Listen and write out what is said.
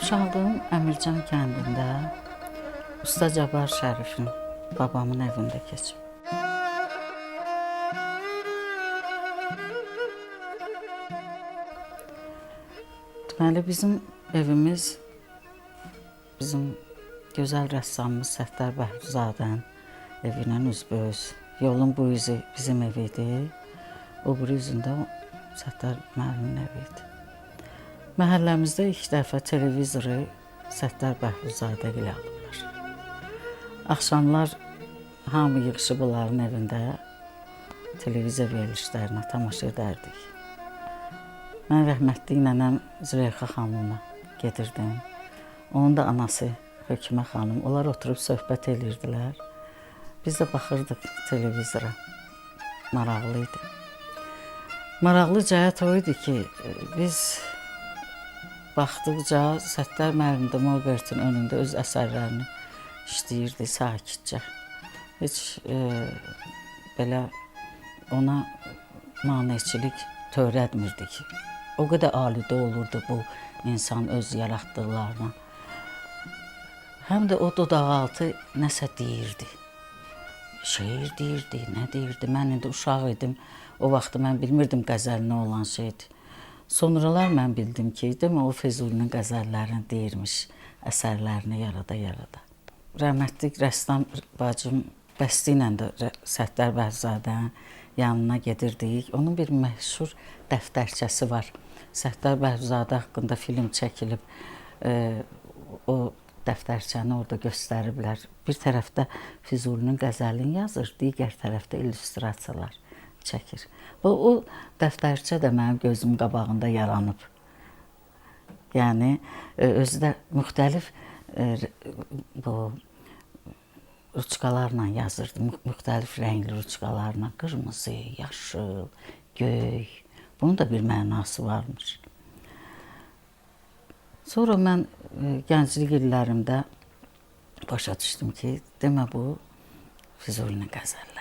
Uşaqlığım Əmircan kəndində Usta Cabbar Şərifin babamın evində keçib. Deməli, bizim evimiz, bizim gözəl rəssamımız Səttar Bəhruzadənin evindən üzbəüz. Yolun bu üzü bizim ev idi, o biri üzündə Səttar müəllimin evi idi. Məhəlləmizdə ilk dəfə televizoru Səttar Bəhruzadə ilə alıblar. Axşamlar hamı yığışıb onların evində televizor verilişlərinə tamaşa edərdik. Mən rəhmətli nənəm Züleyxa xanımla gedirdim. Onun da anası Hökümə xanım. Onlar oturub söhbət edirdilər. Biz də baxırdıq televizora. Maraqlı idi. Maraqlı cəhət o idi ki, biz baxdıqca Səttar müəllim də Molbertin önündə öz əsərlərini işləyirdi sakitcə. Heç belə ona maneçilik törətmirdi ki. O qədər alidə olurdu bu insan öz yaratdıqlarına. Həm də o dodaqaltı nəsə deyirdi. Şeir deyirdi, nə deyirdi. Mən indi uşaq idim. O vaxtı mən bilmirdim qəzəl nə olan şeydir. Sonralar mən bildim ki, demə o Füzulinin qəzəllərini deyirmiş, əsərlərini yarada. Rəhmətli rəssam bacım Bəsti ilə də Səttar Bəhruzadənin yanına gedirdik. Onun bir məşhur dəftərçəsi var. Səttar Bəhruzadə haqqında film çəkilib, o dəftərçəni orada göstəriblər. Bir tərəfdə Füzulinin qəzəlini yazır, digər tərəfdə illüstrasiyalar çəkir. O dəftərçə də mənim gözümün qabağında yaranıb. Yəni, özü də müxtəlif ruçkalarla yazırdı, müxtəlif rəngli ruçkalarla, qırmızı, yaşıl, göy. Bunun da bir mənası varmış. Sonra mən gənclik illərimdə başa düşdüm ki, demə bu Füzulinin qəzəlləri.